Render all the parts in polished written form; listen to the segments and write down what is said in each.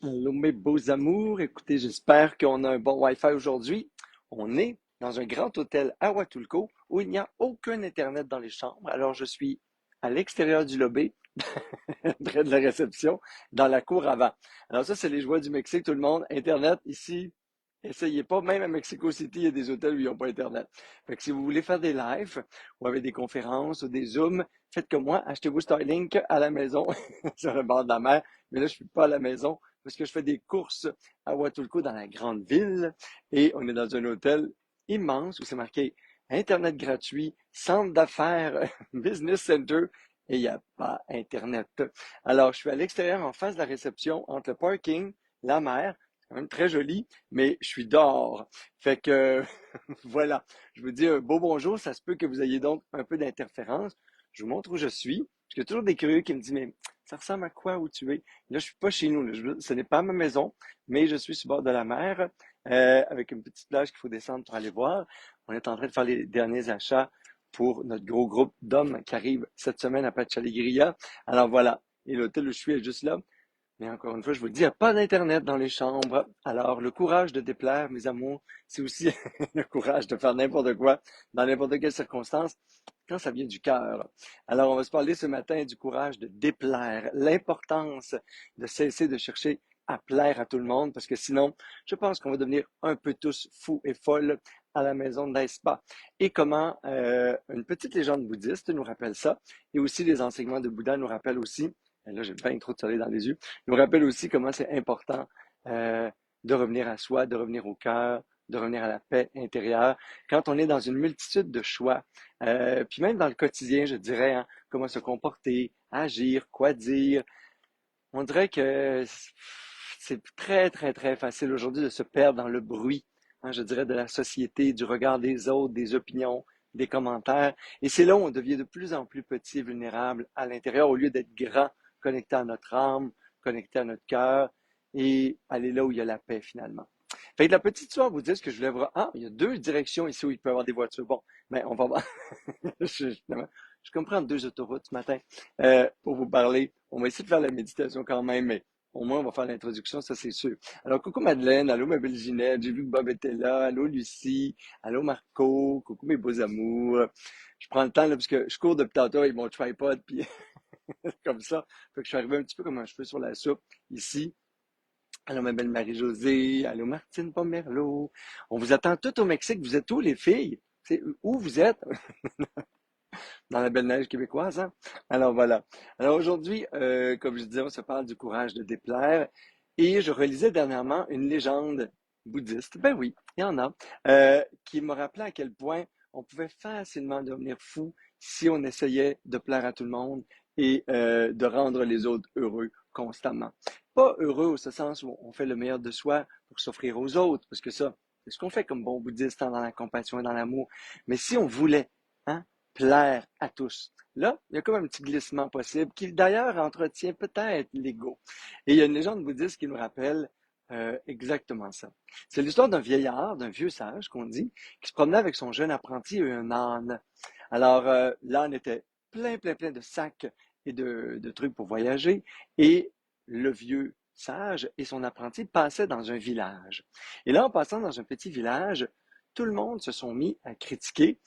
Allô mes beaux amours, écoutez, j'espère qu'on a un bon Wi-Fi aujourd'hui. On est dans un grand hôtel à Huatulco où il n'y a aucun Internet dans les chambres. Alors je suis à l'extérieur du lobby, près de la réception, dans la cour avant. Alors ça, c'est les joies du Mexique, tout le monde. Internet ici, essayez pas. Même à Mexico City, il y a des hôtels où ils n'ont pas Internet. Fait que si vous voulez faire des lives ou avec des conférences ou des Zooms, faites comme moi, achetez-vous Starlink à la maison sur le bord de la mer. Mais là, je suis pas à la maison parce que je fais des courses à Huatulco dans la grande ville et on est dans un hôtel immense où c'est marqué Internet gratuit, centre d'affaires, business center et il n'y a pas Internet. Alors, je suis à l'extérieur en face de la réception entre le parking, la mer, c'est quand même très joli, mais je suis dehors. Fait que voilà, je vous dis un beau bonjour, ça se peut que vous ayez donc un peu d'interférence. Je vous montre où je suis. Parce qu'il y a toujours des curieux qui me disent, mais ça ressemble à quoi où tu es? Là, je suis pas chez nous. Là. Ce n'est pas ma maison, mais je suis sur le bord de la mer, avec une petite plage qu'il faut descendre pour aller voir. On est en train de faire les derniers achats pour notre gros groupe d'hommes qui arrive cette semaine à Pachaligria. Alors voilà. Et l'hôtel où je suis est juste là. Mais encore une fois, je vous le dis, il n'y a pas d'Internet dans les chambres. Alors, le courage de déplaire, mes amours, c'est aussi le courage de faire n'importe quoi, dans n'importe quelle circonstance, quand ça vient du cœur. Alors, on va se parler ce matin du courage de déplaire, l'importance de cesser de chercher à plaire à tout le monde, parce que sinon, je pense qu'on va devenir un peu tous fous et folles à la maison d'Aespa. Et comment une petite légende bouddhiste nous rappelle ça, et aussi les enseignements de Bouddha nous rappellent aussi, et là j'ai bien trop de soleil dans les yeux, nous rappelle aussi comment c'est important euh, de revenir à soi, de revenir au cœur, de revenir à la paix intérieure. Quand on est dans une multitude de choix, puis même dans le quotidien, je dirais, hein, comment se comporter, agir, quoi dire, on dirait que c'est très, très, très facile aujourd'hui de se perdre dans le bruit, hein, je dirais, de la société, du regard des autres, des opinions, des commentaires. Et c'est là où on devient de plus en plus petit et vulnérable à l'intérieur au lieu d'être grand, connecté à notre âme, connecté à notre cœur et aller là où il y a la paix finalement. Fait que la petite histoire vous dit que je lèverai. Ah, il y a deux directions ici où il peut y avoir des voitures. Bon, mais on va voir. je comprends deux autoroutes ce matin pour vous parler. On va essayer de faire la méditation quand même, mais au moins on va faire l'introduction, ça c'est sûr. Alors, coucou Madeleine, allô ma belle Ginette, j'ai vu que Bob était là, allô Lucie, allô Marco, coucou mes beaux amours. Je prends le temps là parce que je cours depuis tantôt avec mon tripod, puis comme ça. Fait que je suis arrivé un petit peu comme un cheveu sur la soupe ici. Allô, ma belle Marie-Josée. Allô, Martine Pomerleau. On vous attend toutes au Mexique. Vous êtes où, les filles? C'est où vous êtes? Dans la belle neige québécoise, hein? Alors, voilà. Alors, aujourd'hui, comme je disais, on se parle du courage de déplaire. Et je relisais dernièrement une légende bouddhiste. Ben oui, il y en a. Qui me rappelait à quel point on pouvait facilement devenir fou si on essayait de plaire à tout le monde et de rendre les autres heureux constamment. Pas heureux au ce sens où on fait le meilleur de soi pour s'offrir aux autres, parce que ça, c'est ce qu'on fait comme bon bouddhiste, hein, dans la compassion et dans l'amour. Mais si on voulait, hein, plaire à tous, là, il y a comme un petit glissement possible qui d'ailleurs entretient peut-être l'ego. Et il y a une légende bouddhiste qui nous rappelle exactement ça. C'est l'histoire d'un vieillard, d'un vieux sage qu'on dit, qui se promenait avec son jeune apprenti et un âne. Alors, l'âne était plein de sacs et de trucs pour voyager, et le vieux sage et son apprenti passaient dans un village. Et là, en passant dans un petit village, tout le monde se sont mis à critiquer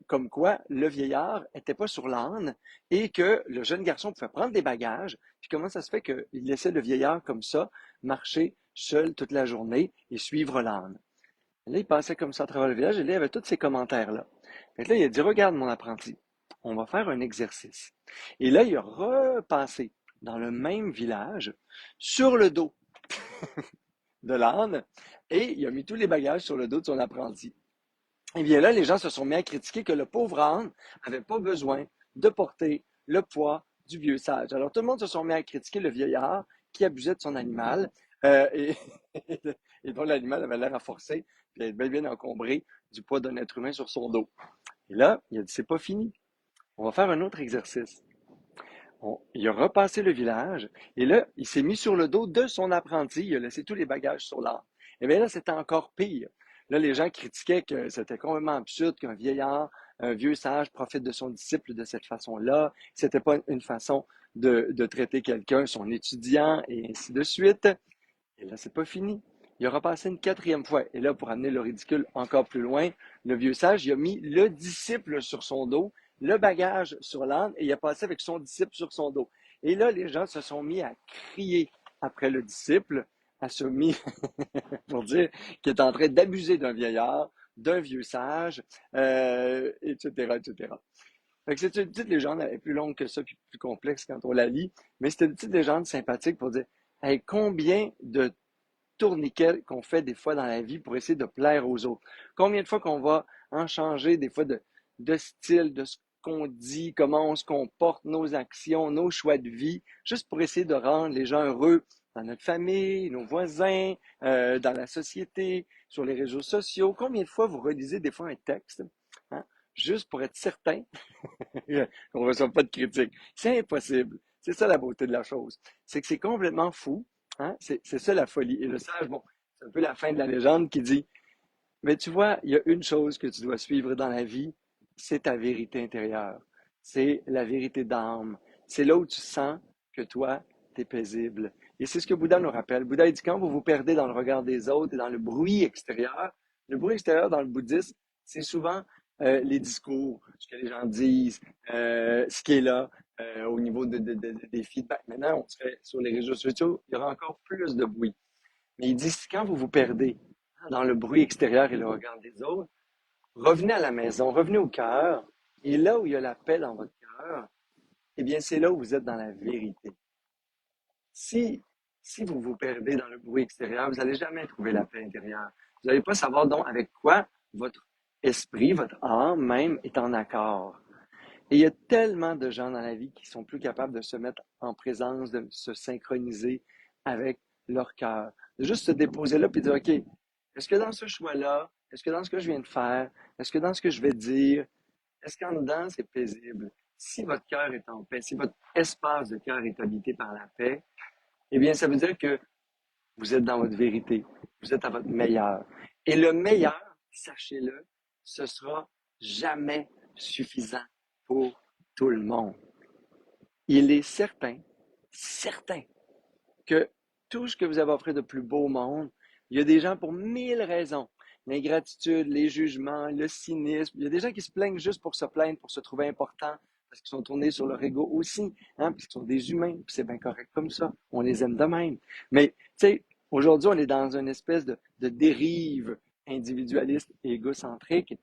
comme quoi le vieillard était pas sur l'âne et que le jeune garçon pouvait prendre des bagages. Puis comment ça se fait qu'il laissait le vieillard comme ça marcher seul toute la journée et suivre l'âne? Là, il passait comme ça à travers le village et là, il y avait tous ces commentaires-là. Fait que là, il a dit, regarde mon apprenti, on va faire un exercice. Et là, il a repassé dans le même village sur le dos de l'âne et il a mis tous les bagages sur le dos de son apprenti. Et bien là, les gens se sont mis à critiquer que le pauvre âne n'avait pas besoin de porter le poids du vieux sage. Alors tout le monde se sont mis à critiquer le vieillard qui abusait de son animal et, et dont l'animal avait l'air à forcer, puis être bien encombré du poids d'un être humain sur son dos. Et là, il a dit, c'est pas fini. On va faire un autre exercice. Il a repassé le village et là, il s'est mis sur le dos de son apprenti. Il a laissé tous les bagages sur l'âne. Et bien là, c'était encore pire. Là, les gens critiquaient que c'était complètement absurde qu'un vieillard, un vieux sage profite de son disciple de cette façon-là. C'était pas une façon de traiter quelqu'un, son étudiant, et ainsi de suite. Et là, c'est pas fini. Il a repassé une quatrième fois. Et là, pour amener le ridicule encore plus loin, le vieux sage, il a mis le disciple sur son dos, le bagage sur l'âne, et il a passé avec son disciple sur son dos. Et là, les gens se sont mis à crier après le disciple, à se mis pour dire qu'il est en train d'abuser d'un vieillard, d'un vieux sage, etc., etc. Fait que c'est une petite légende, elle est plus longue que ça, puis plus complexe quand on la lit, mais c'est une petite légende sympathique pour dire hey, combien de tourniquets qu'on fait des fois dans la vie pour essayer de plaire aux autres. Combien de fois qu'on va en changer des fois de style, de ce qu'on dit, comment on se comporte, nos actions, nos choix de vie, juste pour essayer de rendre les gens heureux dans notre famille, nos voisins, dans la société, sur les réseaux sociaux. Combien de fois vous relisez des fois un texte, hein, juste pour être certain qu'on ne reçoit pas de critiques. C'est impossible. C'est ça la beauté de la chose. C'est que c'est complètement fou. Hein? C'est ça la folie. Et le sage, bon, c'est un peu la fin de la légende qui dit, mais tu vois, il y a une chose que tu dois suivre dans la vie, c'est ta vérité intérieure. C'est la vérité d'âme. C'est là où tu sens que toi, tu es paisible. Et c'est ce que Bouddha nous rappelle. Bouddha il dit, quand vous vous perdez dans le regard des autres et dans le bruit extérieur dans le bouddhisme, c'est souvent les discours, ce que les gens disent, ce qui est là au niveau des feedbacks. Maintenant, on serait sur les réseaux sociaux, il y aura encore plus de bruit. Mais il dit, quand vous vous perdez dans le bruit extérieur et le regard des autres, revenez à la maison, revenez au cœur. Et là où il y a la paix dans votre cœur, eh bien, c'est là où vous êtes dans la vérité. Si, si vous vous perdez dans le bruit extérieur, vous n'allez jamais trouver la paix intérieure. Vous n'allez pas savoir donc avec quoi votre esprit, votre âme même est en accord. Et il y a tellement de gens dans la vie qui sont plus capables de se mettre en présence, de se synchroniser avec leur cœur. De juste se déposer là et dire, OK, est-ce que dans ce choix-là, est-ce que dans ce que je viens de faire, est-ce que dans ce que je vais dire, est-ce qu'en dedans, c'est paisible? Si votre cœur est en paix, si votre espace de cœur est habité par la paix, eh bien, ça veut dire que vous êtes dans votre vérité. Vous êtes à votre meilleur. Et le meilleur, sachez-le, ce sera jamais suffisant pour tout le monde. Il est certain que tout ce que vous avez offert de plus beau au monde, il y a des gens pour mille raisons. L'ingratitude, les jugements, le cynisme. Il y a des gens qui se plaignent juste pour se plaindre, pour se trouver important, parce qu'ils sont tournés sur leur ego aussi, hein, parce qu'ils sont des humains, puis c'est bien correct comme ça. On les aime de même. Mais, tu sais, aujourd'hui, on est dans une espèce de dérive individualiste et égocentrique.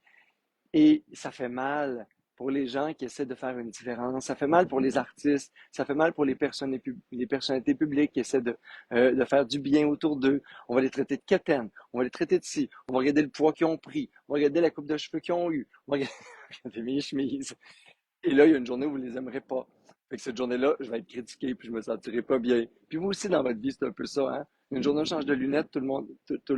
Et ça fait mal pour les gens qui essaient de faire une différence. Ça fait mal pour les artistes. Ça fait mal pour les personnalités publiques qui essaient de faire du bien autour d'eux. On va les traiter de quétaines. On va les traiter de ci. On va regarder le poids qu'ils ont pris. On va regarder la coupe de cheveux qu'ils ont eu. On va regarder mes chemises. Et là, il y a une journée où vous ne les aimerez pas. Fait que cette journée-là, je vais être critiqué puis je me sentirai pas bien. Puis vous aussi, dans votre vie, c'est un peu ça, hein? Une journée, on change de lunettes, tout le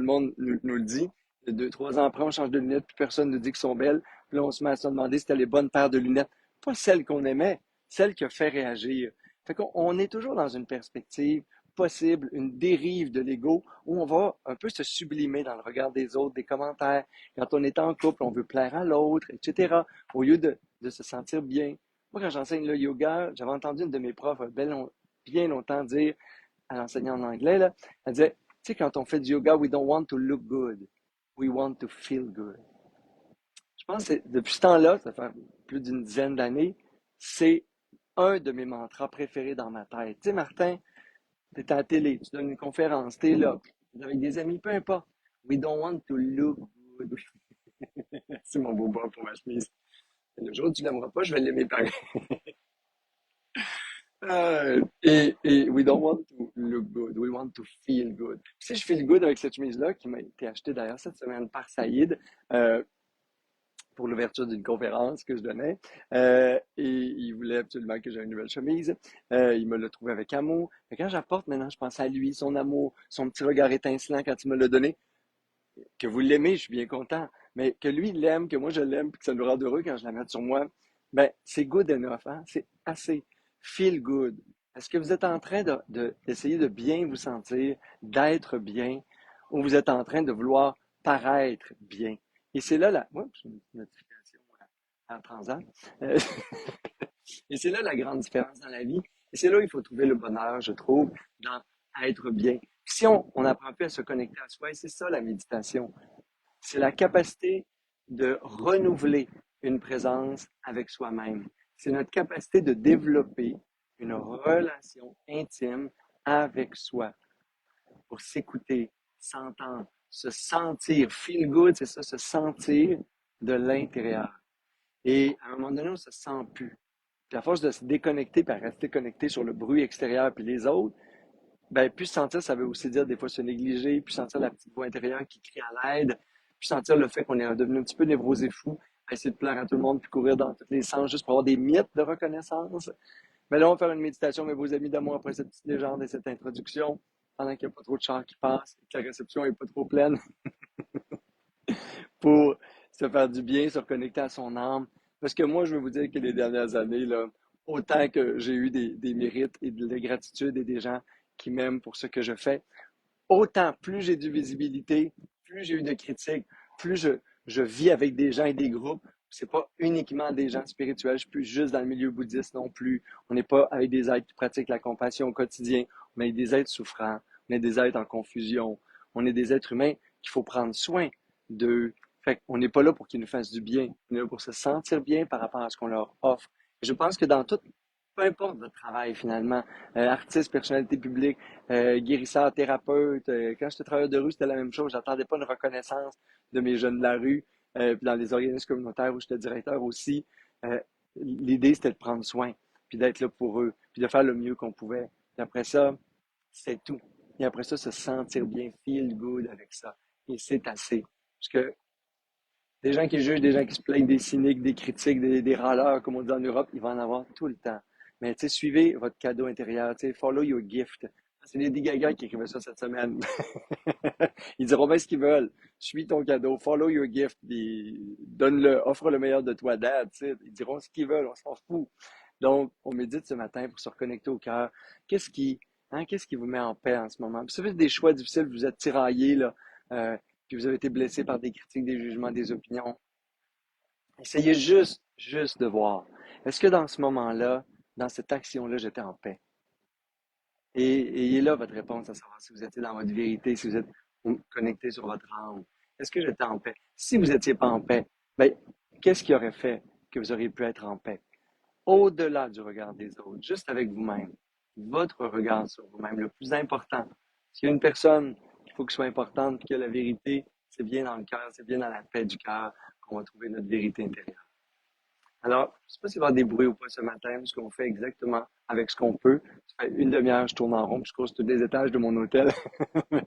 monde nous le dit. Et 2, 3 ans après, on change de lunettes, puis personne ne nous dit qu'elles sont belles. Puis là, on se met à se demander si c'était les bonnes paires de lunettes. Pas celles qu'on aimait, celles qui ont fait réagir. Fait qu'on est toujours dans une perspective possible, une dérive de l'ego, où on va un peu se sublimer dans le regard des autres, des commentaires. Quand on est en couple, on veut plaire à l'autre, etc. Au lieu de se sentir bien. Moi, quand j'enseigne le yoga, j'avais entendu une de mes profs bien longtemps dire à l'enseignant en anglais, là, elle disait, tu sais, quand on fait du yoga, we don't want to look good, we want to feel good. Je pense que depuis ce temps-là, ça fait plus d'une dizaine d'années, c'est un de mes mantras préférés dans ma tête. Tu sais, Martin, tu es à la télé, tu donnes une conférence, tu es là, tu es avec des amis, peu importe. We don't want to look good. C'est mon beau bas pour ma chemise. Le jour où tu l'aimeras pas, je vais l'aimer pareil. Et we don't want to look good, we want to feel good. Si je feel good avec cette chemise-là, qui m'a été achetée d'ailleurs cette semaine par Saïd, euh, pour l'ouverture d'une conférence que je donnais, et il voulait absolument que j'aie une nouvelle chemise. Il me l'a trouvé avec amour. Et quand j'apporte maintenant, je pense à lui, son amour, son petit regard étincelant quand il me l'a donné. Que vous l'aimez, je suis bien content. Mais que lui l'aime, que moi je l'aime, puis que ça nous rend heureux quand je la mets sur moi, ben, c'est good enough, hein? C'est assez. Feel good. Est-ce que vous êtes en train d'essayer de bien vous sentir, d'être bien, ou vous êtes en train de vouloir paraître bien? Et c'est là la. Oups, une notification à Transat. Euh, Et c'est là la grande différence dans la vie. Et c'est là où il faut trouver le bonheur, je trouve, dans être bien. Si on n'apprend plus à se connecter à soi, et c'est ça la méditation, c'est la capacité de renouveler une présence avec soi-même. C'est notre capacité de développer une relation intime avec soi pour s'écouter, s'entendre, se sentir, feel good, c'est ça, se sentir de l'intérieur. Et à un moment donné, on se sent plus. Puis à force de se déconnecter, puis à rester connecté sur le bruit extérieur puis les autres, ben, plus sentir, ça veut aussi dire des fois se négliger, puis sentir la petite voix intérieure qui crie à l'aide, puis sentir le fait qu'on est devenu un petit peu névrosé fou, à essayer de plaire à tout le monde, puis courir dans tous les sens juste pour avoir des miettes de reconnaissance. Mais là, on va faire une méditation, mes beaux amis d'amour, après cette petite légende et cette introduction, pendant qu'il n'y a pas trop de chars qui passent, que la réception n'est pas trop pleine, pour se faire du bien, se reconnecter à son âme. Parce que moi, je veux vous dire que les dernières années, là, autant que j'ai eu des mérites et de la gratitude et des gens qui m'aiment pour ce que je fais, autant plus j'ai de visibilité, plus j'ai eu de critiques, plus je vis avec des gens et des groupes. C'est pas uniquement des gens spirituels, je suis plus juste dans le milieu bouddhiste non plus. On n'est pas avec des êtres qui pratiquent la compassion au quotidien. On est des êtres souffrants, on est des êtres en confusion, on est des êtres humains qu'il faut prendre soin d'eux. Fait qu'on n'est pas là pour qu'ils nous fassent du bien, on est là pour se sentir bien par rapport à ce qu'on leur offre. Et je pense que dans tout, peu importe votre travail finalement, artiste, personnalité publique, guérisseur, thérapeute. Quand j'étais travailleur de rue, c'était la même chose. J'attendais pas une reconnaissance de mes jeunes de la rue. Puis dans les organismes communautaires où j'étais directeur aussi, euh, l'idée c'était de prendre soin, puis d'être là pour eux, puis de faire le mieux qu'on pouvait. Puis après ça, c'est tout. Et après ça, se sentir bien, feel good avec ça. Et c'est assez. Parce que des gens qui jugent, des gens qui se plaignent, des cyniques, des critiques, des râleurs, comme on dit en Europe, il va en avoir tout le temps. Mais tu sais, suivez votre cadeau intérieur, tu sais, follow your gift. C'est Lady Gaga qui écrivait ça cette semaine. Ils diront bien ce qu'ils veulent. Suis ton cadeau, follow your gift, puis donne-le, offre le meilleur de toi, dad. Tu sais. Ils diront ce qu'ils veulent, on s'en fout. Donc, on médite ce matin pour se reconnecter au cœur. Qu'est-ce qui, qu'est-ce qui vous met en paix en ce moment? Puis, ça fait des choix difficiles, vous êtes tiraillés, là. Puis vous avez été blessé par des critiques, des jugements, des opinions. Essayez juste de voir. Est-ce que dans ce moment-là, dans cette action-là, j'étais en paix? Et ayez là votre réponse à savoir si vous étiez dans votre vérité, si vous êtes connecté sur votre âme. Est-ce que j'étais en paix? Si vous n'étiez pas en paix, ben, qu'est-ce qui aurait fait que vous auriez pu être en paix? Au-delà du regard des autres, juste avec vous-même. Votre regard sur vous-même, le plus important. S'il y a une personne qu'il faut que soit importante, puis que la vérité, c'est bien dans le cœur, c'est bien dans la paix du cœur qu'on va trouver notre vérité intérieure. Alors, je ne sais pas s'il va y avoir des bruits ou pas ce matin, parce qu'on fait exactement avec ce qu'on peut. Ça fait une demi-heure, je tourne en rond, puis je cours sur tous les étages de mon hôtel.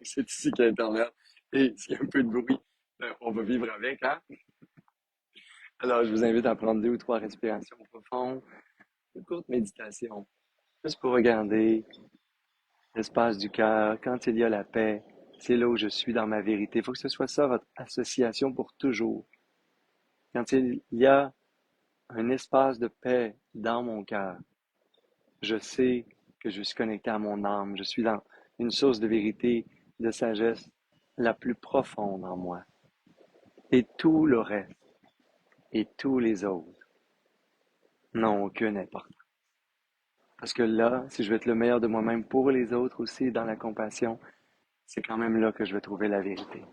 C'est ici qu'il y a Internet. Et s'il y a un peu de bruit, on va vivre avec, hein? Alors, je vous invite à prendre 2 ou 3 respirations profondes, une courte méditation, juste pour regarder l'espace du cœur. Quand il y a la paix, c'est là où je suis dans ma vérité. Il faut que ce soit ça, votre association pour toujours. Quand il y a un espace de paix dans mon cœur, je sais que je suis connecté à mon âme. Je suis dans une source de vérité, de sagesse la plus profonde en moi. Et tout le reste et tous les autres n'ont aucune importance. Parce que là, si je veux être le meilleur de moi-même pour les autres aussi, dans la compassion, c'est quand même là que je vais trouver la vérité.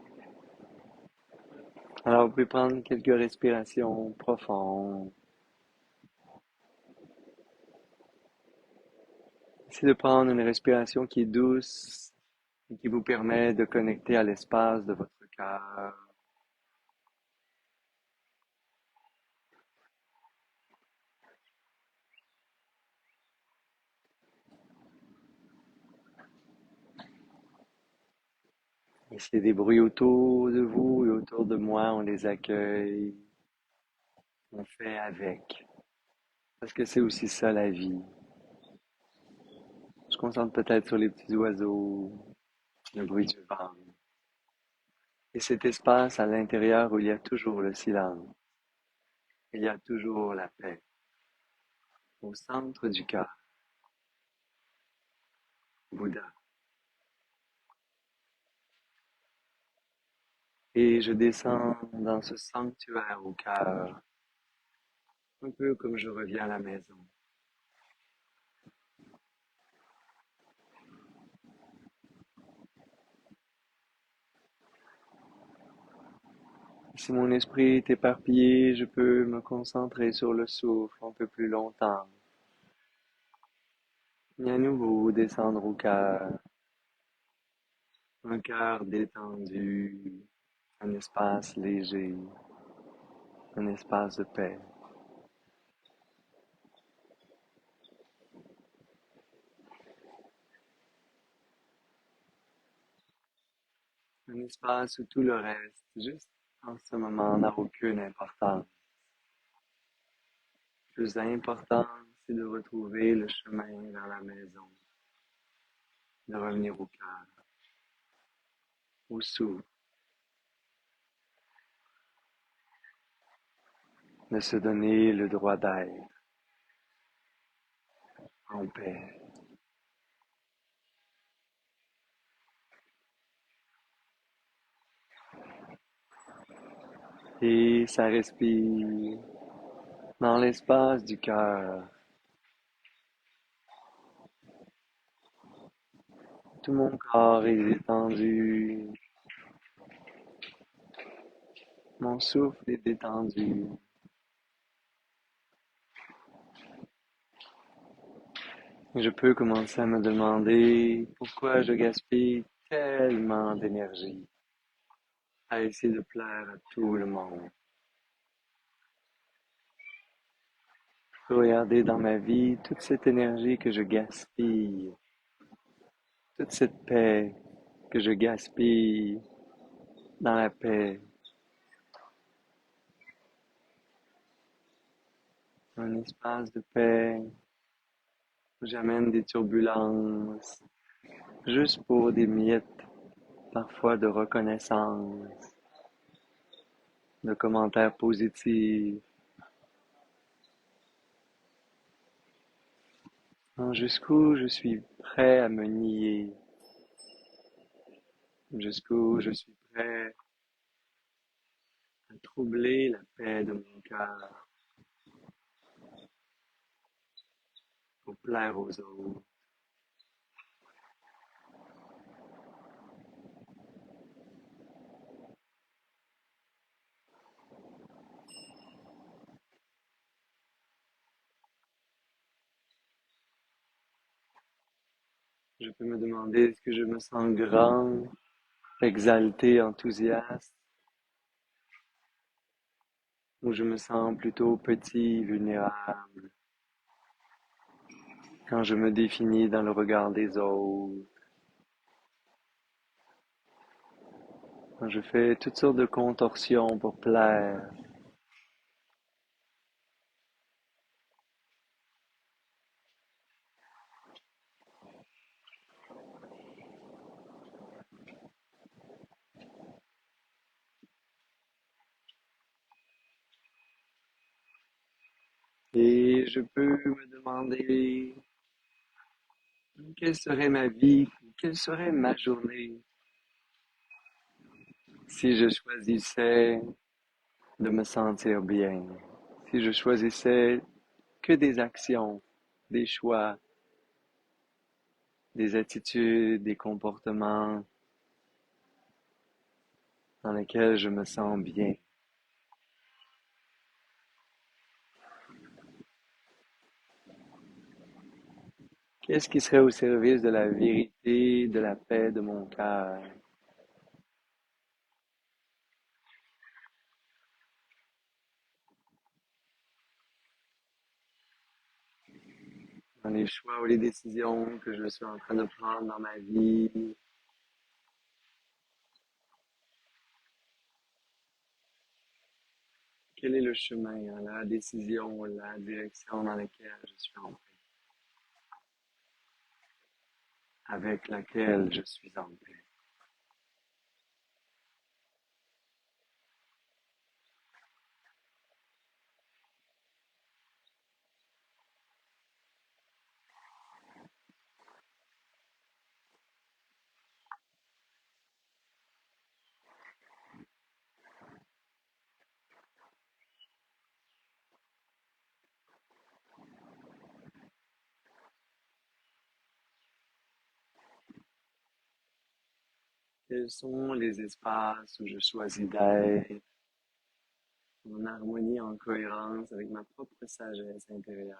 Alors, vous pouvez prendre quelques respirations profondes. Essayez de prendre une respiration qui est douce et qui vous permet de connecter à l'espace de votre cœur. Et s'il y a des bruits autour de vous et autour de moi, on les accueille, on fait avec. Parce que c'est aussi ça la vie. On se concentre peut-être sur les petits oiseaux, le bruit du vent. Et cet espace à l'intérieur où il y a toujours le silence, il y a toujours la paix, au centre du cœur, Bouddha. Et je descends dans ce sanctuaire au cœur, un peu comme je reviens à la maison. Si mon esprit est éparpillé, je peux me concentrer sur le souffle un peu plus longtemps. Et à nouveau descendre au cœur, un cœur détendu, un espace léger, un espace de paix, un espace où tout le reste, juste en ce moment, n'a aucune importance. Le plus important, c'est de retrouver le chemin vers la maison, de revenir au cœur, au souffle, de se donner le droit d'être en paix. Et ça respire dans l'espace du cœur. Tout mon corps est détendu, mon souffle est détendu. Je peux commencer à me demander pourquoi je gaspille tellement d'énergie à essayer de plaire à tout le monde. Je peux regarder dans ma vie toute cette énergie que je gaspille, toute cette paix que je gaspille dans la paix, un espace de paix où j'amène des turbulences, juste pour des miettes, parfois de reconnaissance, de commentaires positifs. Jusqu'où je suis prêt à me nier, jusqu'où je suis prêt à troubler la paix de mon cœur pour plaire aux autres. Je peux me demander est-ce que je me sens grand, exalté, enthousiaste, ou je me sens plutôt petit, vulnérable, quand je me définis dans le regard des autres, quand je fais toutes sortes de contorsions pour plaire. Et je peux me demander quelle serait ma vie, quelle serait ma journée si je choisissais de me sentir bien, si je choisissais que des actions, des choix, des attitudes, des comportements dans lesquels je me sens bien. Qu'est-ce qui serait au service de la vérité, de la paix de mon cœur? Dans les choix ou les décisions que je suis en train de prendre dans ma vie, quel est le chemin, la décision, la direction dans laquelle je suis en paix, avec laquelle je suis en paix? Quels sont les espaces où je choisis d'être? en harmonie, en cohérence avec ma propre sagesse intérieure,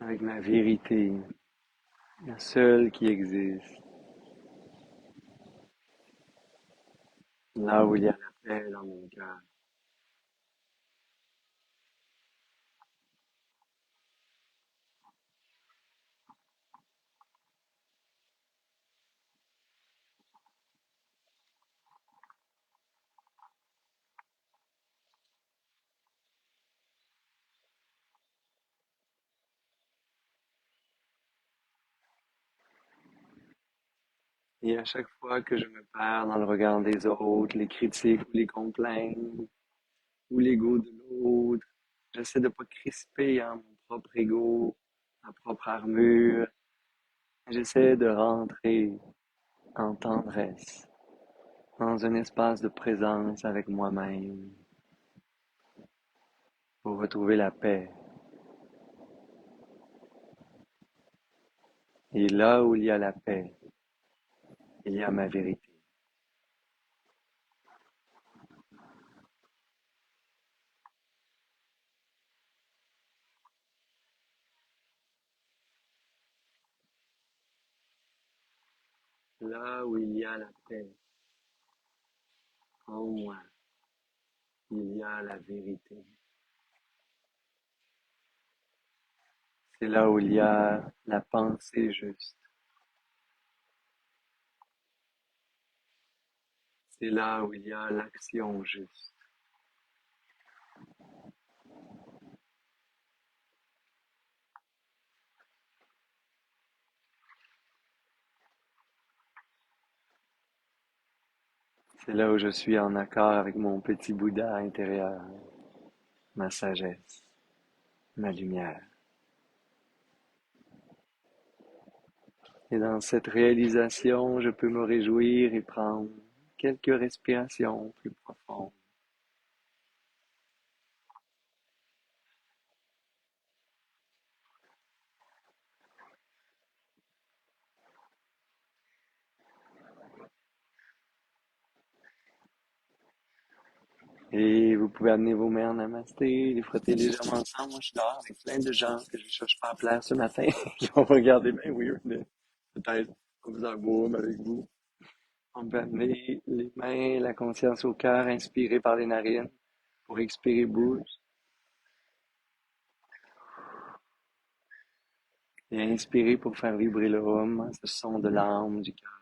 avec ma vérité, la seule qui existe, là où il y a la paix dans mon cœur. Et à chaque fois que je me perds dans le regard des autres, les critiques ou les complaintes, ou l'ego de l'autre, j'essaie de pas crisper mon propre ego, ma propre armure. J'essaie de rentrer en tendresse, dans un espace de présence avec moi-même, pour retrouver la paix. Et là où il y a la paix, il y a ma vérité. Là où il y a la paix en moi, il y a la vérité. C'est là où il y a la pensée juste. C'est là où il y a l'action juste. C'est là où je suis en accord avec mon petit Bouddha intérieur, ma sagesse, ma lumière. Et dans cette réalisation, je peux me réjouir et prendre quelques respirations plus profondes. Et vous pouvez amener vos mains en namasté, les frotter légèrement ensemble. Moi, je suis dehors avec plein de gens que je ne cherche pas à plaire ce matin, qui vont me regarder bien weird, mais peut-être en faisant un boom avec vous. On peut amener les mains, la conscience au cœur, inspirer par les narines. Pour expirer, bouge. Et inspirer pour faire vibrer le hum, ce son de l'âme, du cœur.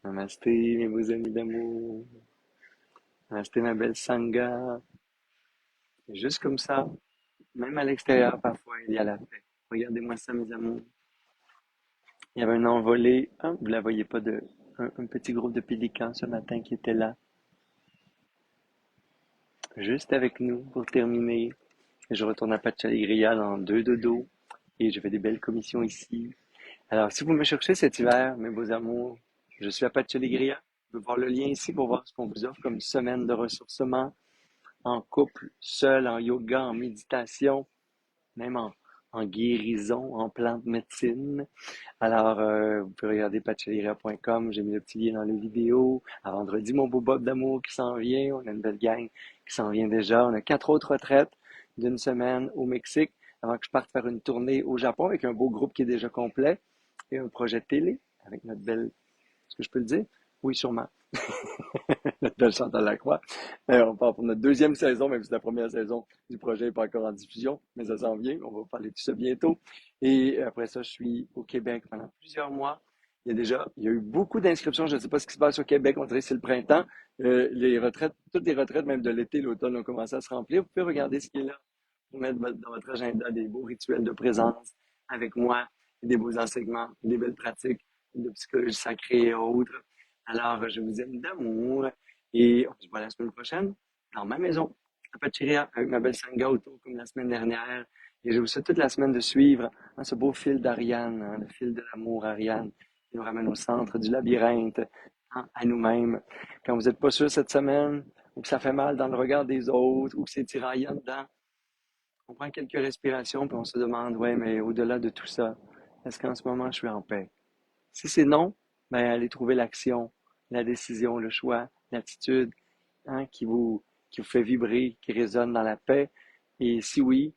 Namasté, mes beaux amis d'amour. Namasté, ma belle Sangha. Et juste comme ça, même à l'extérieur, parfois, il y a la paix. Regardez-moi ça, mes amours. Il y avait un envolé, hein, vous la voyez pas, un petit groupe de pélicans ce matin qui était là, juste avec nous pour terminer. Et je retourne à Pachaligria dans deux dodos et je fais des belles commissions ici. Alors, si vous me cherchez cet hiver, mes beaux amours, je suis à Pachaligria. Vous pouvez voir le lien ici pour voir ce qu'on vous offre comme semaine de ressourcement en couple, seul, en yoga, en méditation, même en guérison, en plante médecine. Alors, vous pouvez regarder patcheleria.com. J'ai mis le petit lien dans les vidéos. À vendredi, mon beau Bob d'amour qui s'en vient. On a une belle gang qui s'en vient déjà. On a 4 autres retraites d'une semaine au Mexique avant que je parte faire une tournée au Japon avec un beau groupe qui est déjà complet et un projet de télé avec notre belle... Est-ce que je peux le dire? Oui, sûrement. Notre belle Chantal Lacroix. On part pour notre deuxième saison, même si la première saison du projet n'est pas encore en diffusion, mais ça s'en vient. On va parler de tout ça bientôt. Et après ça, je suis au Québec pendant plusieurs mois. Il y a eu beaucoup d'inscriptions. Je ne sais pas ce qui se passe au Québec. On dirait que c'est le printemps. Les retraites, toutes les retraites, même de l'été, l'automne, ont commencé à se remplir. Vous pouvez regarder ce qui est là pour mettre dans votre agenda des beaux rituels de présence avec moi, des beaux enseignements, des belles pratiques de psychologie sacrée et autres. Alors, je vous aime d'amour et on se voit la semaine prochaine dans ma maison à Pacheria avec ma belle Sangha autour comme la semaine dernière. Et je vous souhaite toute la semaine de suivre ce beau fil d'Ariane, le fil de l'amour Ariane, qui nous ramène au centre du labyrinthe, à nous-mêmes. Quand vous n'êtes pas sûr cette semaine ou que ça fait mal dans le regard des autres, ou que c'est tiraillant dedans, on prend quelques respirations, puis on se demande, ouais, mais au-delà de tout ça, est-ce qu'en ce moment je suis en paix? Si c'est non, ben allez trouver l'action, la décision, le choix, l'attitude, hein, qui vous fait vibrer, qui résonne dans la paix. Et si oui,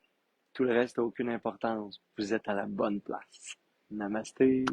tout le reste n'a aucune importance. Vous êtes à la bonne place. Namasté.